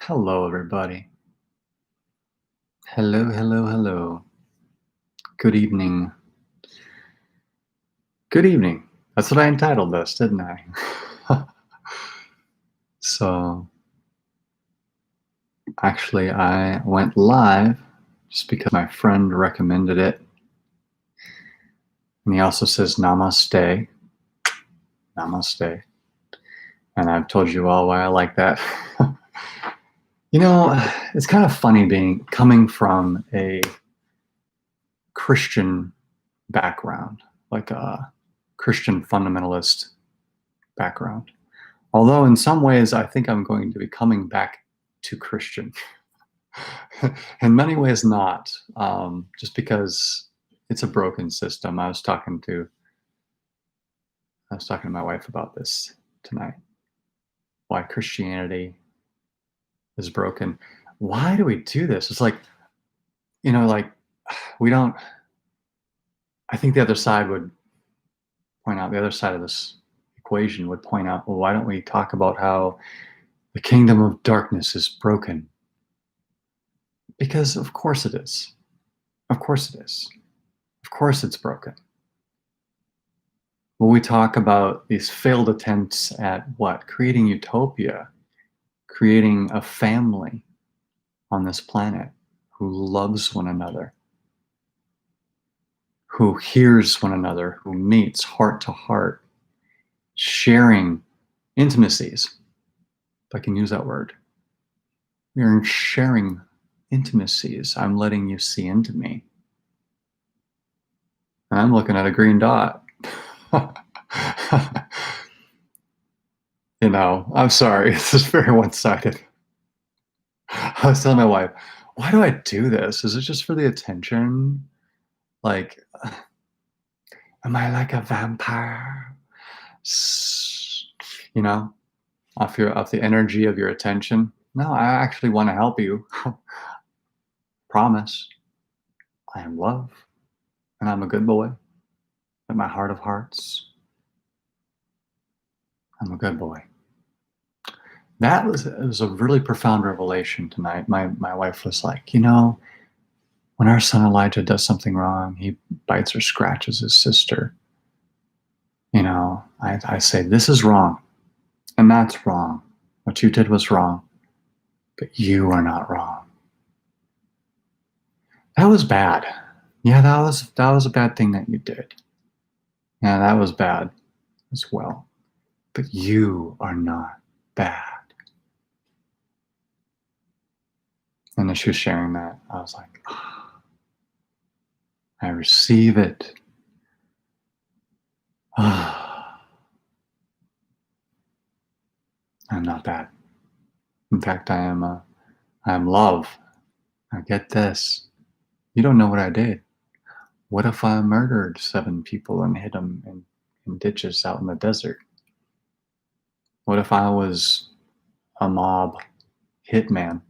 Hello, everybody. Hello, hello, hello. Good evening. Good evening. That's what I entitled this, didn't I? So, actually, I went live just because my friend recommended it. And he also says namaste. Namaste. And I've told you all why I like that. It's kind of funny coming from a Christian background, like a Christian fundamentalist background. Although in some ways, I think I'm going to be coming back to Christian. In many ways, not, just because it's a broken system. I was talking to my wife about this tonight. Why Christianity is broken. Why do we do this? It's like, we don't. I think the other side would point out, the other side of this equation would point out, well, why don't we talk about how the kingdom of darkness is broken? Because of course it is. Of course it is. Of course it's broken. When we talk about these failed attempts at what? Creating utopia, creating a family on this planet who loves one another, who hears one another, who meets heart to heart, sharing intimacies, if I can use that word. We are sharing intimacies. I'm letting you see into me. And I'm looking at a green dot. I'm sorry. This is very one-sided. I was telling my wife, why do I do this? Is it just for the attention? Like, am I like a vampire? You know, off the energy of your attention? No, I actually want to help you. Promise. I am love, and I'm a good boy. At my heart of hearts, I'm a good boy. It was a really profound revelation tonight. My wife was like, when our son Elijah does something wrong, he bites or scratches his sister. I say, this is wrong, and that's wrong. What you did was wrong, but you are not wrong. That was bad. Yeah, that was a bad thing that you did. Yeah, that was bad as well. But you are not bad. And as she was sharing that, I was like, I receive it. I'm not bad. In fact, I am love. Now get this. You don't know what I did. What if I murdered 7 people and hid them in ditches out in the desert? What if I was a mob hitman?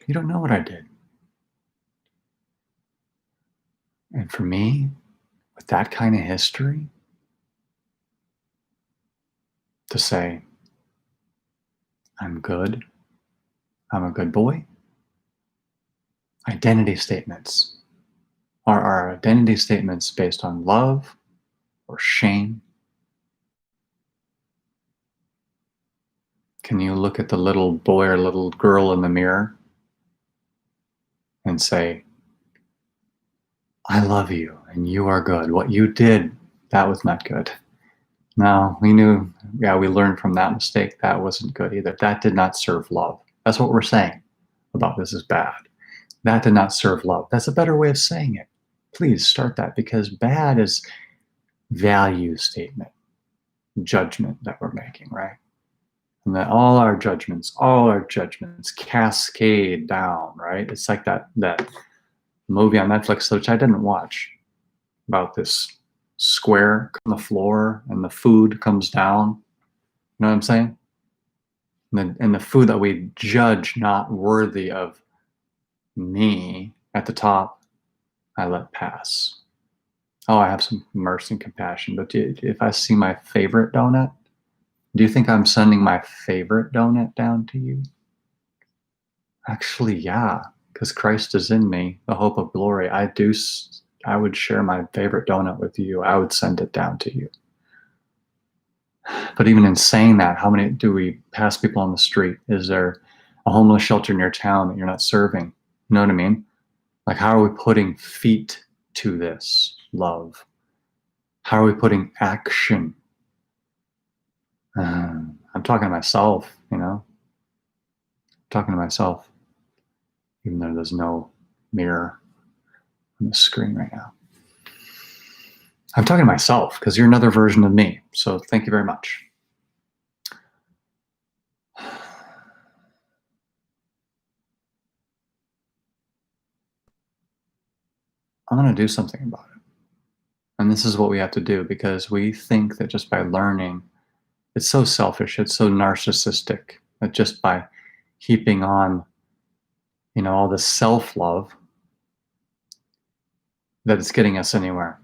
You don't know what I did. And for me, with that kind of history, to say, I'm good, I'm a good boy, identity statements are our identity statements based on love or shame. Can you look at the little boy or little girl in the mirror and say, I love you and you are good. What you did, that was not good. No, we learned from that mistake. That wasn't good either. That did not serve love. That's what we're saying about this is bad. That did not serve love. That's a better way of saying it. Please start that, because bad is value statement, judgment that we're making, right? And that all our judgments cascade down, right? It's like that movie on Netflix, which I didn't watch, about this square on the floor and the food comes down. You know what I'm saying? And the food that we judge not worthy of me at the top, I let pass. Oh, I have some mercy and compassion. But if I see my favorite donut, do you think I'm sending my favorite donut down to you? Actually, yeah, because Christ is in me, the hope of glory. I would share my favorite donut with you. I would send it down to you. But even in saying that, how many do we pass people on the street? Is there a homeless shelter in your town that you're not serving? You know what I mean? Like, how are we putting feet to this love? How are we putting action? I'm talking to myself, talking to myself, even though there's no mirror on the screen right now. I'm talking to myself because you're another version of me. So thank you very much. I'm going to do something about it. And this is what we have to do because we think that just by learning, it's so selfish, it's so narcissistic that just by heaping on, all this self-love, that it's getting us anywhere.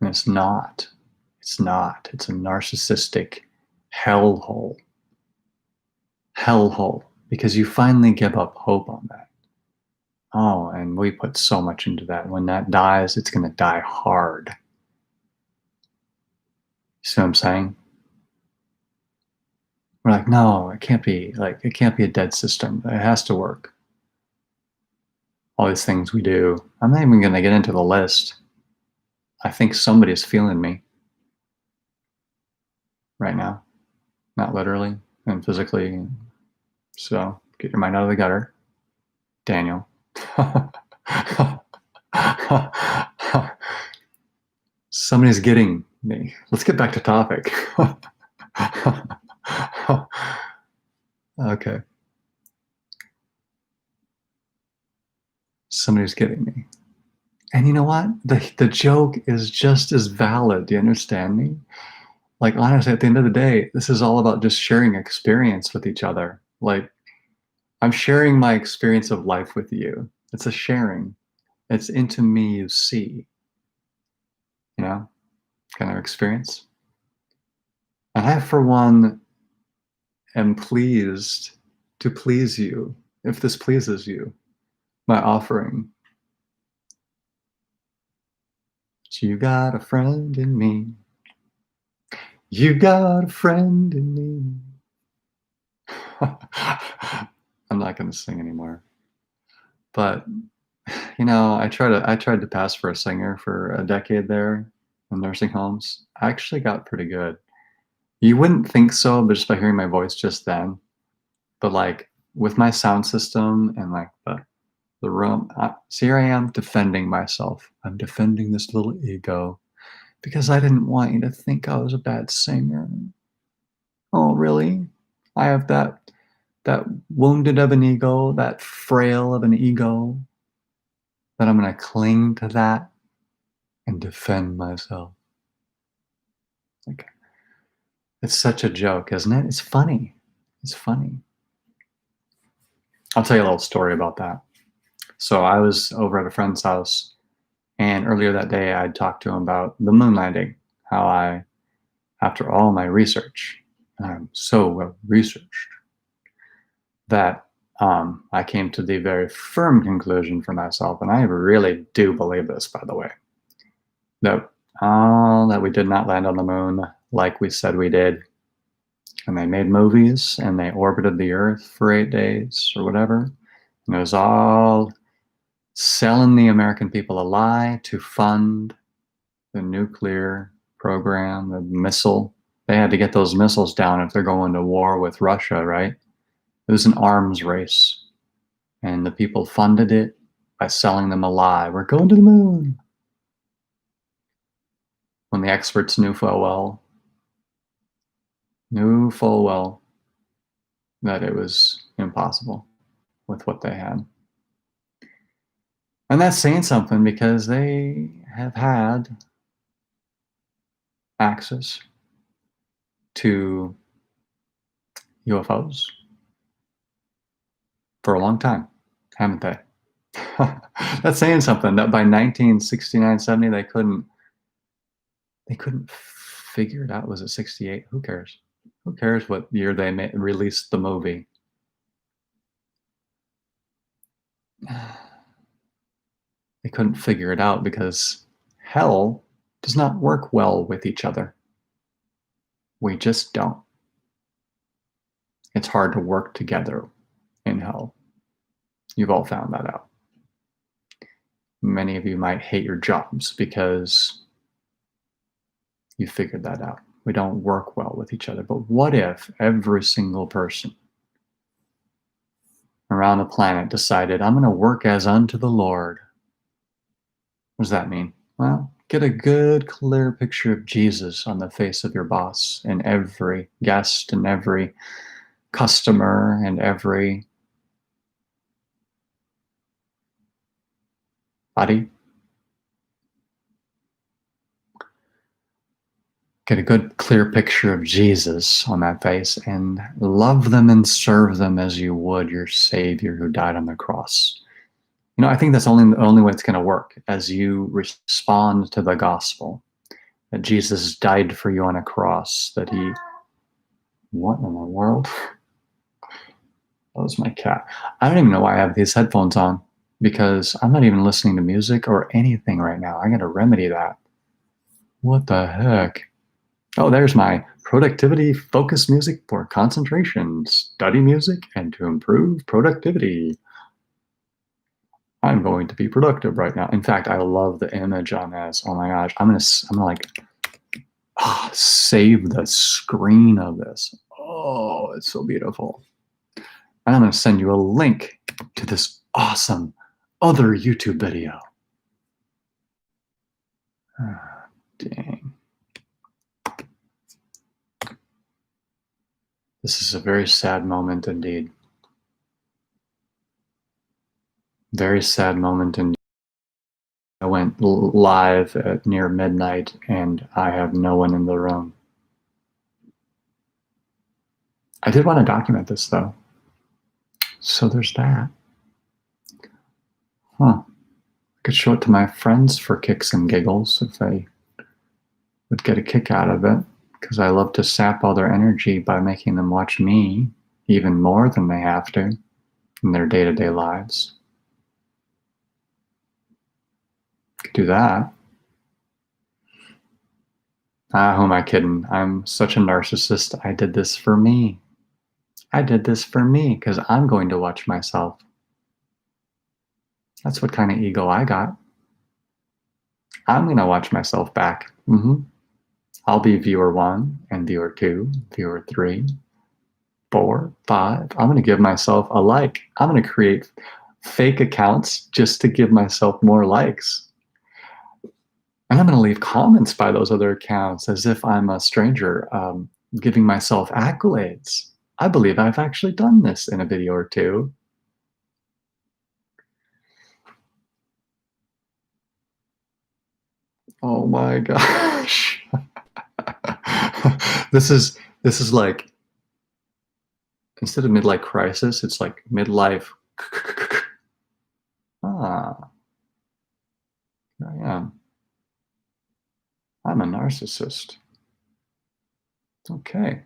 And it's not. It's not. It's a narcissistic hellhole. Hellhole. Because you finally give up hope on that. Oh, and we put so much into that. When that dies, it's going to die hard. You see what I'm saying? We're like, no, it can't be. Like, it can't be a dead system. It has to work. All these things we do. I'm not even going to get into the list. I think somebody's feeling me right now. Not literally and physically. So get your mind out of the gutter. Daniel. Somebody's getting me. Let's get back to topic. Okay. Somebody's getting me. And you know what? The joke is just as valid. Do you understand me? Like, honestly, at the end of the day, this is all about just sharing experience with each other. Like, I'm sharing my experience of life with you. It's a sharing. It's into me you see, kind of experience. And I, for one, am pleased to please you, if this pleases you, my offering. So you got a friend in me. You got a friend in me. I'm not going to sing anymore. But I tried to pass for a singer for a decade there in nursing homes. I actually got pretty good. You wouldn't think so, but just by hearing my voice just then. But like with my sound system and like the room, so here I am defending myself. I'm defending this little ego because I didn't want you to think I was a bad singer. Oh, really? I have that wounded of an ego, that frail of an ego, that I'm going to cling to that and defend myself. Like, it's such a joke, isn't it? It's funny. It's funny. I'll tell you a little story about that. So I was over at a friend's house, and earlier that day I talked to him about the moon landing, how I, after all my research, and I'm so well researched, that I came to the very firm conclusion for myself, and I really do believe this, by the way, that we did not land on the moon like we said we did. And they made movies, and they orbited the Earth for 8 days or whatever. And it was all selling the American people a lie to fund the nuclear program, the missile. They had to get those missiles down if they're going to war with Russia, right? It was an arms race. And the people funded it by selling them a lie. We're going to the moon. When the experts knew full well that it was impossible with what they had. And that's saying something because they have had access to UFOs for a long time, haven't they? That's saying something, that by 1969, 70, they couldn't figure it out. Was it 68? Who cares? Who cares what year they released the movie? They couldn't figure it out because hell does not work well with each other. We just don't. It's hard to work together in hell. You've all found that out. Many of you might hate your jobs because you figured that out. We don't work well with each other. But what if every single person around the planet decided, I'm going to work as unto the Lord? What does that mean? Well, get a good, clear picture of Jesus on the face of your boss and every guest and every customer and every body. Get a good, clear picture of Jesus on that face and love them and serve them as you would your Savior who died on the cross. You know, I think that's the only way it's going to work, as you respond to the gospel, that Jesus died for you on a cross, that he... What in the world? That was my cat. I don't even know why I have these headphones on, because I'm not even listening to music or anything right now. I got to remedy that. What the heck? Oh, there's my productivity focus music for concentration, study music, and to improve productivity. I'm going to be productive right now. In fact, I love the image on this. Oh my gosh, I'm gonna like save the screen of this. Oh, it's so beautiful. And I'm gonna send you a link to this awesome other YouTube video. Ah, dang. This is a very sad moment indeed. Very sad moment indeed. I went live at near midnight and I have no one in the room. I did want to document this though. So there's that. Huh. I could show it to my friends for kicks and giggles if they would get a kick out of it, because I love to sap all their energy by making them watch me even more than they have to in their day-to-day lives. Could do that. Who am I kidding? I'm such a narcissist. I did this for me. I did this for me because I'm going to watch myself. That's what kind of ego I got. I'm going to watch myself back. I'll be viewer 1 and viewer 2, viewer 3, 4, 5. I'm going to give myself a like. I'm going to create fake accounts just to give myself more likes. And I'm going to leave comments by those other accounts as if I'm a stranger, giving myself accolades. I believe I've actually done this in a video or two. Oh my gosh. This is like, instead of midlife crisis, it's like midlife. Here I am. I'm a narcissist. Okay.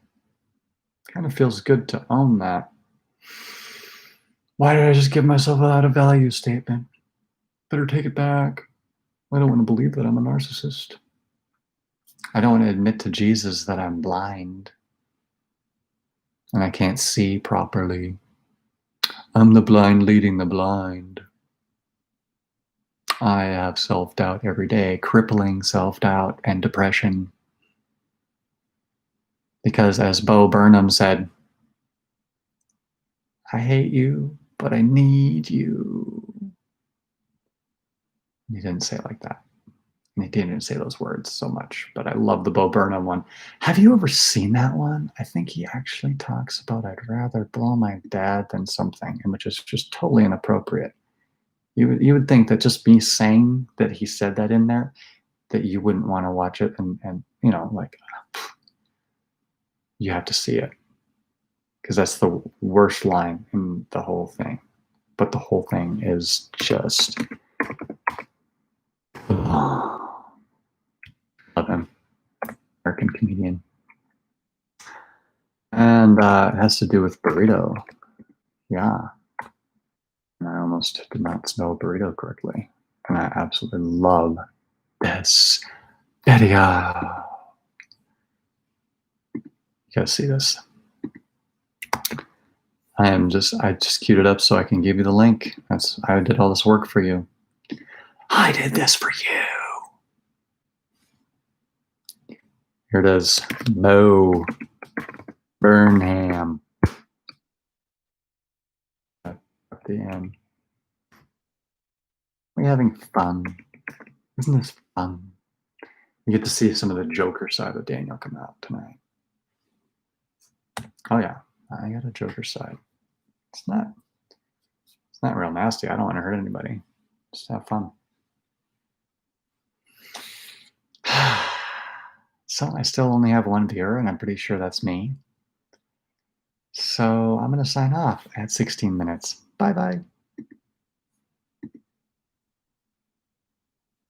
Kind of feels good to own that. Why did I just give myself without a value statement? Better take it back. I don't want to believe that I'm a narcissist. I don't want to admit to Jesus that I'm blind and I can't see properly. I'm the blind leading the blind. I have self-doubt every day, crippling self-doubt and depression. Because as Bo Burnham said, I hate you, but I need you. He didn't say it like that. He didn't say those words so much, but I love the Bo Burnham one. Have you ever seen that one? I think he actually talks about I'd rather blow my dad than something, which is just totally inappropriate. You would think that just me saying that he said that in there, that you wouldn't want to watch it, and you know, like, you have to see it, because that's the worst line in the whole thing. But the whole thing is just love him. American comedian. And it has to do with burrito. Yeah. I almost did not spell burrito correctly. And I absolutely love this video. You guys see this? I just queued it up so I can give you the link. I did all this work for you. I did this for you. Here it is. Mo Burnham. At the end. We're having fun. Isn't this fun? You get to see some of the Joker side of Daniel come out tonight. Oh yeah, I got a Joker side. It's not real nasty. I don't want to hurt anybody. Just have fun. So I still only have one viewer, and I'm pretty sure that's me. So I'm going to sign off at 16 minutes. Bye-bye.